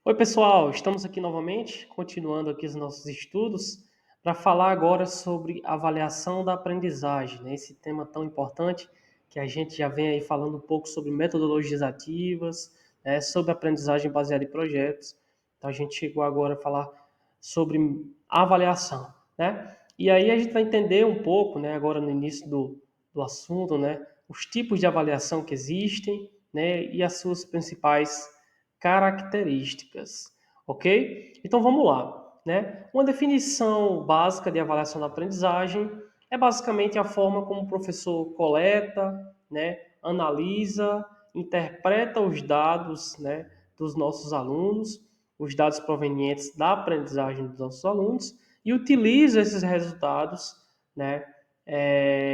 Oi, pessoal, estamos aqui novamente, continuando aqui os nossos estudos, para falar agora sobre avaliação da aprendizagem, né? Esse tema tão importante que a gente já vem aí falando um pouco sobre metodologias ativas, né? Sobre aprendizagem baseada em projetos. Então a gente chegou agora a falar sobre avaliação, né? E aí a gente vai entender um pouco, né? Agora no início do assunto, né? Os tipos de avaliação que existem, né? E as suas principais características, ok? Então vamos lá, né? Uma definição básica de avaliação da aprendizagem é basicamente a forma como o professor coleta, né, analisa, interpreta os dados, né, dos nossos alunos, os dados provenientes da aprendizagem dos nossos alunos e utiliza esses resultados, né,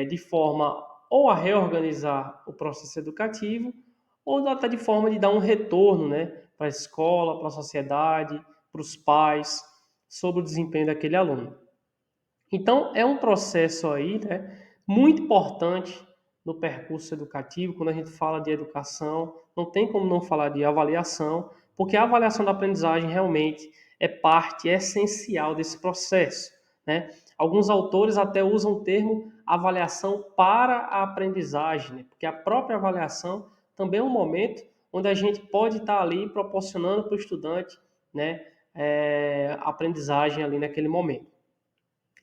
de forma ou a reorganizar o processo educativo ou até de forma de dar um retorno, né, para a escola, para a sociedade, para os pais, sobre o desempenho daquele aluno. Então, é um processo aí, né, muito importante no percurso educativo. Quando a gente fala de educação, não tem como não falar de avaliação, porque a avaliação da aprendizagem realmente é parte essencial desse processo, né? Alguns autores até usam o termo avaliação para a aprendizagem, né? Porque a própria avaliação também é um momento onde a gente pode estar ali proporcionando para o estudante, né, aprendizagem ali naquele momento.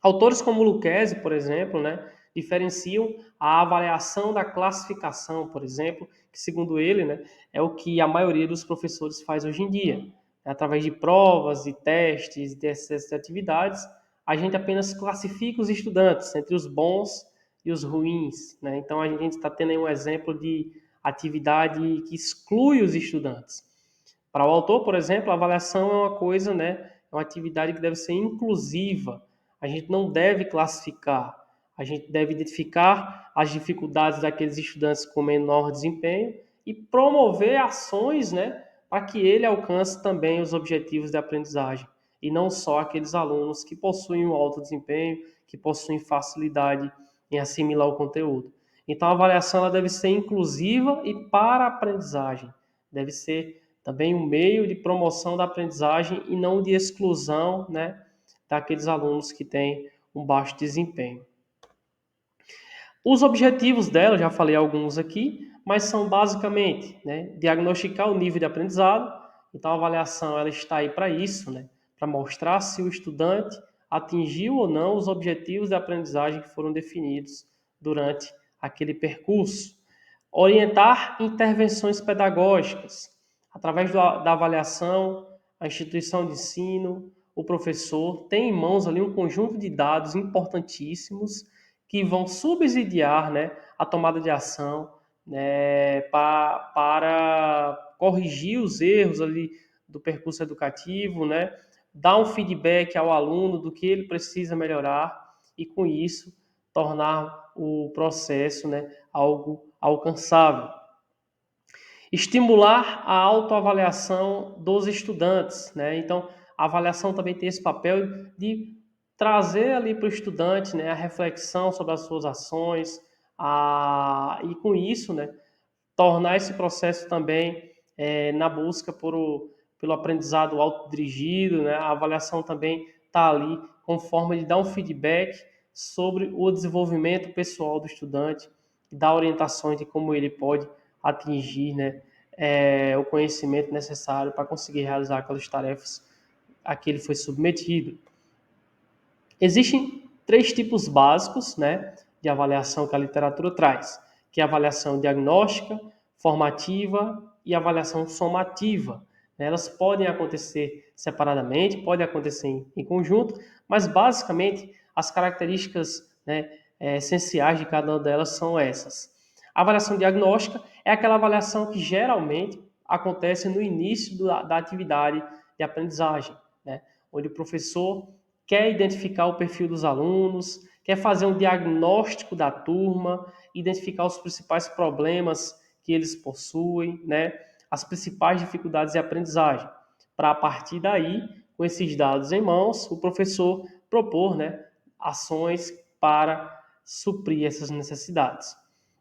Autores como Lucchesi, por exemplo, né, diferenciam a avaliação da classificação, por exemplo, que segundo ele, né, é o que a maioria dos professores faz hoje em dia. Através de provas, de testes, de atividades, a gente apenas classifica os estudantes entre os bons e os ruins, né? Então a gente está tendo aí um exemplo de atividade que exclui os estudantes. Para o autor, por exemplo, a avaliação é uma coisa, né, é uma atividade que deve ser inclusiva. A gente não deve classificar, a gente deve identificar as dificuldades daqueles estudantes com menor desempenho e promover ações, né, para que ele alcance também os objetivos de aprendizagem e não só aqueles alunos que possuem um alto desempenho, que possuem facilidade em assimilar o conteúdo. Então a avaliação ela deve ser inclusiva e para a aprendizagem. Deve ser também um meio de promoção da aprendizagem e não de exclusão, né, daqueles alunos que têm um baixo desempenho. Os objetivos dela, já falei alguns aqui, mas são basicamente, né, diagnosticar o nível de aprendizado. Então a avaliação ela está aí para isso, né, para mostrar se o estudante atingiu ou não os objetivos de aprendizagem que foram definidos durante aquele percurso. Orientar intervenções pedagógicas. Através da avaliação, a instituição de ensino, o professor tem em mãos ali um conjunto de dados importantíssimos que vão subsidiar, né, a tomada de ação, né, para corrigir os erros ali do percurso educativo, né, dar um feedback ao aluno do que ele precisa melhorar e, com isso, tornar o processo, né, algo alcançável. Estimular a autoavaliação dos estudantes, né? Então, a avaliação também tem esse papel de trazer ali para o estudante, né, a reflexão sobre as suas ações, e com isso, né, tornar esse processo também na busca pelo aprendizado autodirigido, né? A avaliação também está ali com forma de dar um feedback sobre o desenvolvimento pessoal do estudante e dar orientações de como ele pode atingir, né, o conhecimento necessário para conseguir realizar aquelas tarefas a que ele foi submetido. Existem três tipos básicos, né, de avaliação que a literatura traz, que é a avaliação diagnóstica, formativa e avaliação somativa. Elas podem acontecer separadamente, podem acontecer em conjunto, mas basicamente as características, né, essenciais de cada uma delas são essas. A avaliação diagnóstica é aquela avaliação que geralmente acontece no início da atividade de aprendizagem, né, onde o professor quer identificar o perfil dos alunos, quer fazer um diagnóstico da turma, identificar os principais problemas que eles possuem, né, as principais dificuldades de aprendizagem, para a partir daí, com esses dados em mãos, o professor propor, né, ações para suprir essas necessidades.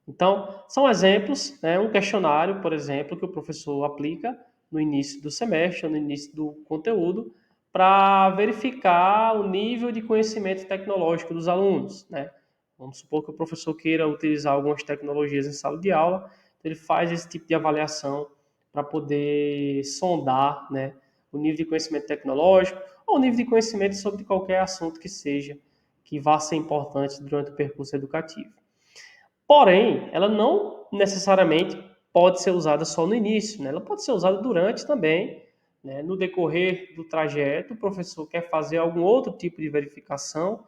Então, são exemplos, né, um questionário, por exemplo, que o professor aplica no início do semestre, ou no início do conteúdo, para verificar o nível de conhecimento tecnológico dos alunos, né? Vamos supor que o professor queira utilizar algumas tecnologias em sala de aula, então ele faz esse tipo de avaliação para poder sondar, né, o nível de conhecimento tecnológico ou o nível de conhecimento sobre qualquer assunto que seja, que vá ser importante durante o percurso educativo. Porém, ela não necessariamente pode ser usada só no início, né? Ela pode ser usada durante também, né? No decorrer do trajeto, o professor quer fazer algum outro tipo de verificação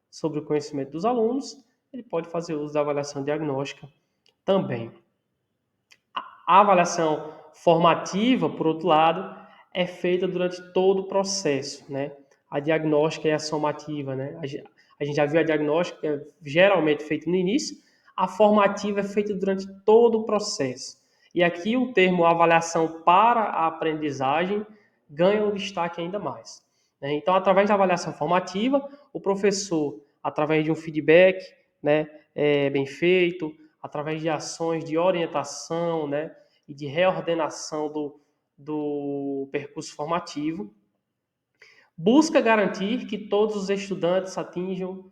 sobre o conhecimento dos alunos, ele pode fazer uso da avaliação diagnóstica também. A avaliação formativa, por outro lado, é feita durante todo o processo, né? A diagnóstica e a somativa, né? A gente já viu a diagnóstica, que é geralmente feita no início, a formativa é feita durante todo o processo. E aqui o termo avaliação para a aprendizagem ganha um destaque ainda mais, né? Então, através da avaliação formativa, o professor, através de um feedback, né, bem feito, através de ações de orientação, né, e de reordenação do percurso formativo, busca garantir que todos os estudantes atinjam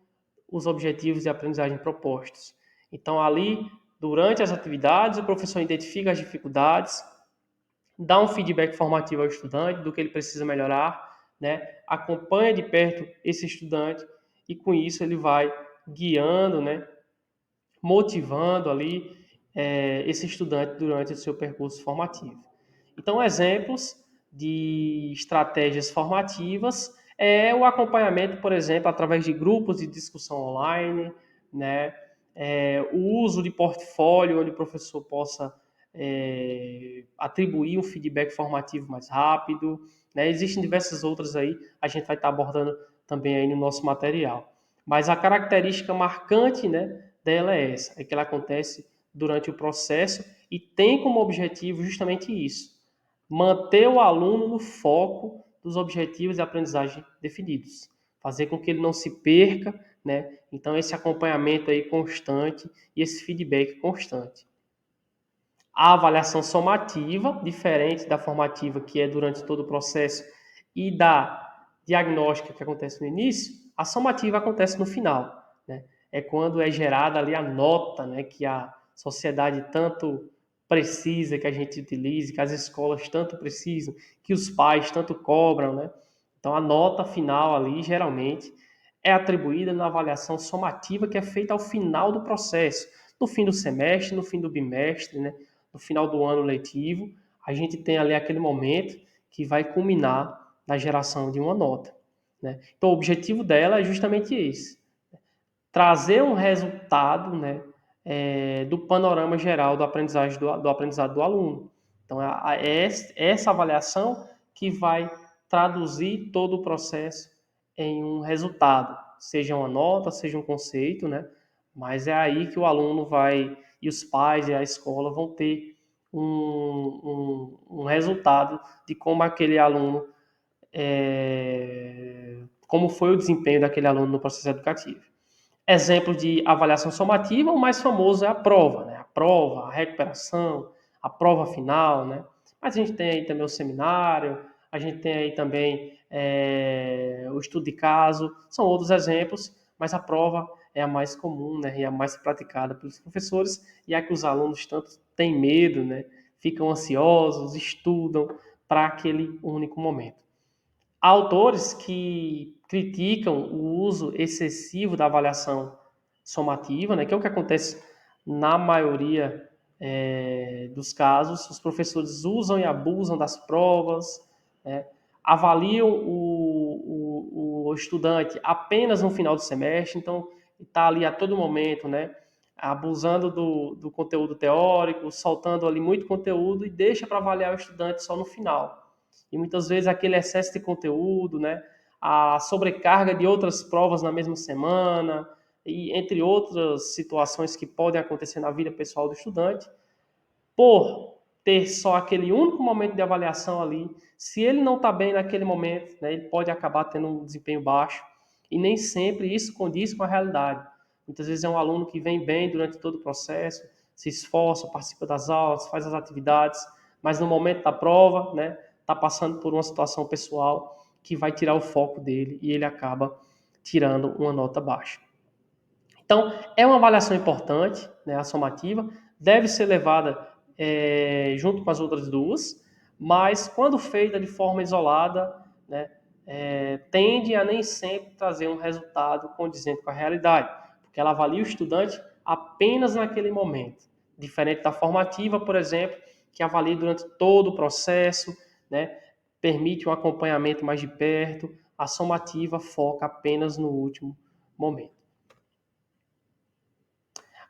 os objetivos de aprendizagem propostos. Então, ali, durante as atividades, o professor identifica as dificuldades, dá um feedback formativo ao estudante do que ele precisa melhorar, né? Acompanha de perto esse estudante e, com isso, ele vai guiando, né, motivando ali esse estudante durante o seu percurso formativo. Então, exemplos de estratégias formativas é o acompanhamento, por exemplo, através de grupos de discussão online, né? O uso de portfólio, onde o professor possa atribuir um feedback formativo mais rápido, né? Existem diversas outras aí, a gente vai estar abordando também aí no nosso material. Mas a característica marcante, né, dela é essa, é que ela acontece durante o processo e tem como objetivo justamente isso, manter o aluno no foco dos objetivos de aprendizagem definidos, fazer com que ele não se perca, né? Então esse acompanhamento aí constante e esse feedback constante. A avaliação somativa, diferente da formativa, que é durante todo o processo, e da diagnóstica que acontece no início, a somativa acontece no final, né? É quando é gerada ali a nota, né, que a sociedade tanto precisa que a gente utilize, que as escolas tanto precisam, que os pais tanto cobram, né? Então a nota final ali, geralmente, é atribuída na avaliação somativa que é feita ao final do processo, no fim do semestre, no fim do bimestre, né? No final do ano letivo, a gente tem ali aquele momento que vai culminar na geração de uma nota, né? Então, o objetivo dela é justamente esse: trazer um resultado, né, do panorama geral do aprendizagem do aprendizado do aluno. Então, é essa avaliação que vai traduzir todo o processo em um resultado, seja uma nota, seja um conceito, né? Mas é aí que o aluno vai, e os pais e a escola vão ter um resultado de como aquele aluno, como foi o desempenho daquele aluno no processo educativo. Exemplo de avaliação somativa, o mais famoso é a prova, né? A prova, a recuperação, a prova final, né? Mas a gente tem aí também o seminário, a gente tem aí também o estudo de caso, são outros exemplos, mas a prova é a mais comum, né? E a mais praticada pelos professores, e é que os alunos tanto têm medo, né? Ficam ansiosos, estudam para aquele único momento. Há autores que criticam o uso excessivo da avaliação somativa, né, que é o que acontece na maioria dos casos. Os professores usam e abusam das provas, né, avaliam o estudante apenas no final do semestre, então está ali a todo momento, né, abusando do conteúdo teórico, soltando ali muito conteúdo e deixa para avaliar o estudante só no final. E muitas vezes aquele excesso de conteúdo, né, a sobrecarga de outras provas na mesma semana, e entre outras situações que podem acontecer na vida pessoal do estudante, por ter só aquele único momento de avaliação ali, se ele não está bem naquele momento, né, ele pode acabar tendo um desempenho baixo, e nem sempre isso condiz com a realidade. Muitas vezes é um aluno que vem bem durante todo o processo, se esforça, participa das aulas, faz as atividades, mas no momento da prova, né, está passando por uma situação pessoal que vai tirar o foco dele e ele acaba tirando uma nota baixa. Então, é uma avaliação importante, né, a somativa, deve ser levada junto com as outras duas, mas quando feita de forma isolada, né, tende a nem sempre trazer um resultado condizente com a realidade, porque ela avalia o estudante apenas naquele momento, diferente da formativa, por exemplo, que avalia durante todo o processo, né, permite um acompanhamento mais de perto, a somativa foca apenas no último momento.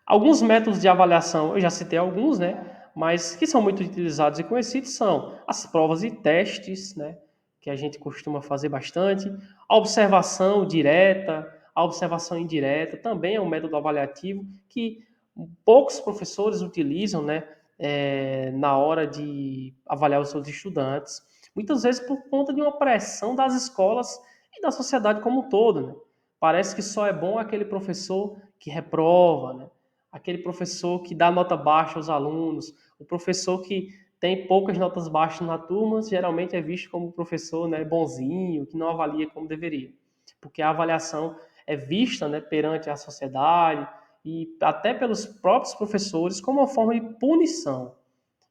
Alguns métodos de avaliação, eu já citei alguns, né? Mas que são muito utilizados e conhecidos são as provas e testes, né? Que a gente costuma fazer bastante. A observação direta, a observação indireta também é um método avaliativo que poucos professores utilizam, né? Na hora de avaliar os seus estudantes. Muitas vezes por conta de uma pressão das escolas e da sociedade como um todo, né? Parece que só é bom aquele professor que reprova, né? Aquele professor que dá nota baixa aos alunos, o professor que tem poucas notas baixas na turma, geralmente é visto como um professor, né, bonzinho, que não avalia como deveria. Porque a avaliação é vista, né, perante a sociedade e até pelos próprios professores como uma forma de punição.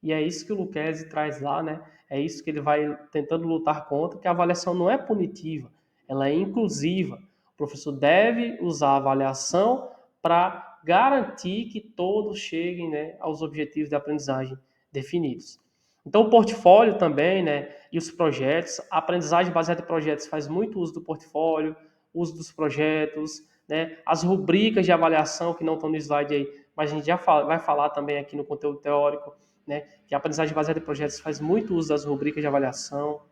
E é isso que o Lucchesi traz lá, né? É isso que ele vai tentando lutar contra, que a avaliação não é punitiva, ela é inclusiva. O professor deve usar a avaliação para garantir que todos cheguem, né, aos objetivos de aprendizagem definidos. Então, o portfólio também, né, e os projetos, a aprendizagem baseada em projetos faz muito uso do portfólio, uso dos projetos, né, as rubricas de avaliação que não estão no slide aí, mas a gente já vai falar também aqui no conteúdo teórico, né, que a aprendizagem baseada em projetos faz muito uso das rubricas de avaliação,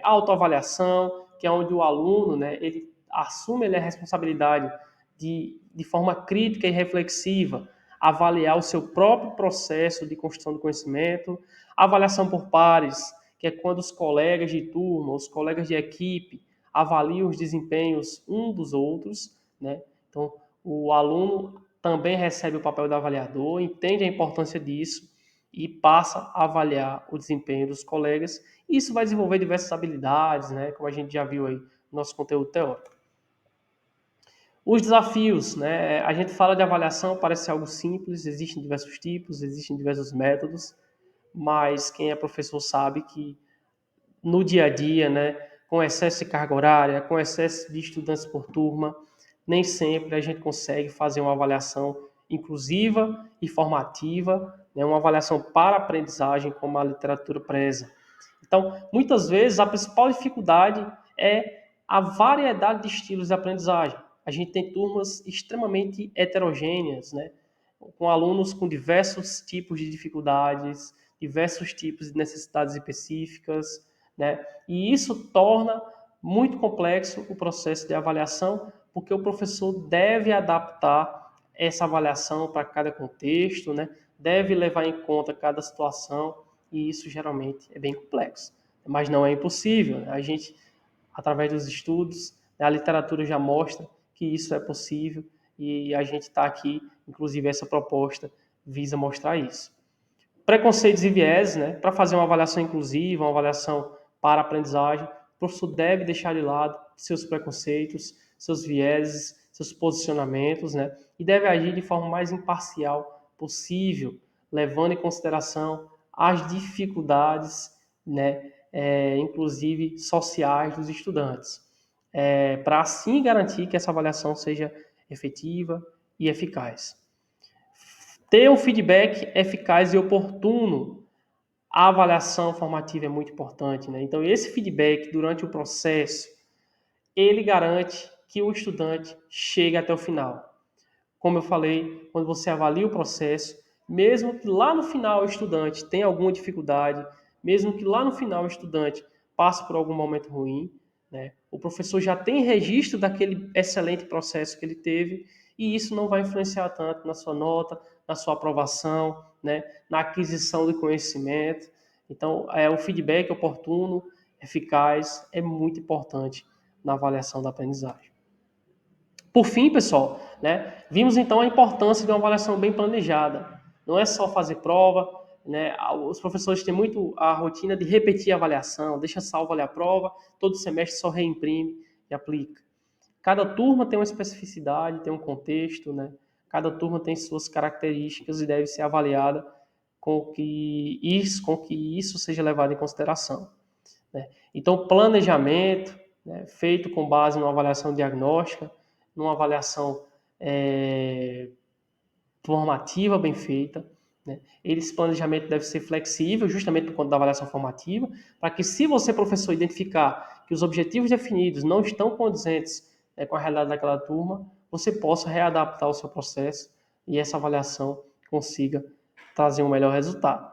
a autoavaliação, que é onde o aluno, né, ele assume a responsabilidade de forma crítica e reflexiva, avaliar o seu próprio processo de construção do conhecimento, a avaliação por pares, que é quando os colegas de turma, os colegas de equipe avaliam os desempenhos um dos outros, né? Então, o aluno também recebe o papel do avaliador, entende a importância disso e passa a avaliar o desempenho dos colegas. E isso vai desenvolver diversas habilidades, né? Como a gente já viu aí no nosso conteúdo teórico. Os desafios, né? A gente fala de avaliação, parece algo simples, existem diversos tipos, existem diversos métodos, mas quem é professor sabe que no dia a dia, né, com excesso de carga horária, com excesso de estudantes por turma, nem sempre a gente consegue fazer uma avaliação inclusiva e formativa, né, uma avaliação para aprendizagem, como a literatura preza. Então, muitas vezes, a principal dificuldade é a variedade de estilos de aprendizagem. A gente tem turmas extremamente heterogêneas, né, com alunos com diversos tipos de dificuldades, diversos tipos de necessidades específicas, né? E isso torna muito complexo o processo de avaliação, porque o professor deve adaptar essa avaliação para cada contexto, né? Deve levar em conta cada situação, e isso geralmente é bem complexo. Mas não é impossível, né? A gente, através dos estudos, a literatura já mostra que isso é possível, e a gente está aqui, inclusive essa proposta visa mostrar isso. Preconceitos e viés, né? Para fazer uma avaliação inclusiva, uma avaliação para a aprendizagem, o professor deve deixar de lado seus preconceitos, seus vieses, seus posicionamentos, né? E deve agir de forma mais imparcial possível, levando em consideração as dificuldades, né? Inclusive sociais dos estudantes, para assim garantir que essa avaliação seja efetiva e eficaz. Ter um feedback eficaz e oportuno. A avaliação formativa é muito importante, né? Então, esse feedback durante o processo, ele garante que o estudante chegue até o final. Como eu falei, quando você avalia o processo, mesmo que lá no final o estudante tenha alguma dificuldade, mesmo que lá no final o estudante passe por algum momento ruim, né? O professor já tem registro daquele excelente processo que ele teve e isso não vai influenciar tanto na sua nota, na sua aprovação, né? Na aquisição de conhecimento. Então, o feedback oportuno, eficaz, é muito importante na avaliação da aprendizagem. Por fim, pessoal, né, vimos então a importância de uma avaliação bem planejada. Não é só fazer prova, né? Os professores têm muito a rotina de repetir a avaliação, deixa salvo ali a prova, todo semestre só reimprime e aplica. Cada turma tem uma especificidade, tem um contexto, né? Cada turma tem suas características e deve ser avaliada com que isso seja levado em consideração, né? Então, planejamento, né, feito com base numa avaliação diagnóstica, numa avaliação formativa bem feita, né? Esse planejamento deve ser flexível, justamente por conta da avaliação formativa, para que, se você, professor, identificar que os objetivos definidos não estão condizentes, né, com a realidade daquela turma, você possa readaptar o seu processo e essa avaliação consiga trazer um melhor resultado.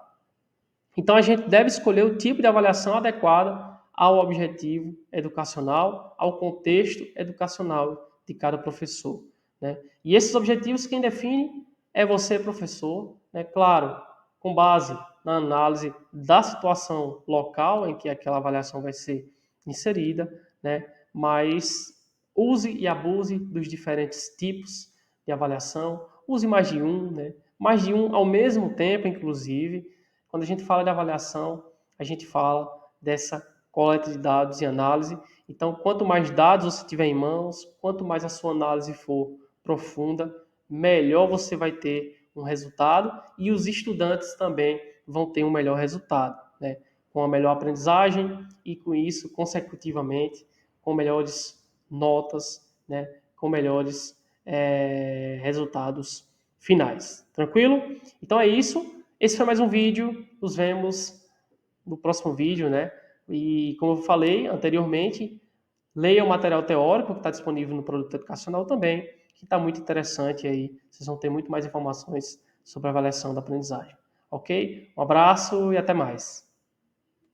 Então, a gente deve escolher o tipo de avaliação adequada ao objetivo educacional, ao contexto educacional de cada professor, né? E esses objetivos, quem define é você, professor, né? Claro, com base na análise da situação local em que aquela avaliação vai ser inserida, né? Mas use e abuse dos diferentes tipos de avaliação, use mais de um, né? Mais de um ao mesmo tempo, inclusive. Quando a gente fala de avaliação, a gente fala dessa coleta de dados e análise. Então, quanto mais dados você tiver em mãos, quanto mais a sua análise for profunda, melhor você vai ter um resultado e os estudantes também vão ter um melhor resultado, né? Com a melhor aprendizagem e, com isso, consecutivamente, com melhores notas, né? Com melhores resultados finais. Tranquilo? Então é isso. Esse foi mais um vídeo. Nos vemos no próximo vídeo, né? E como eu falei anteriormente, leia o material teórico que está disponível no produto educacional também, que está muito interessante aí. Vocês vão ter muito mais informações sobre a avaliação da aprendizagem. Ok? Um abraço e até mais.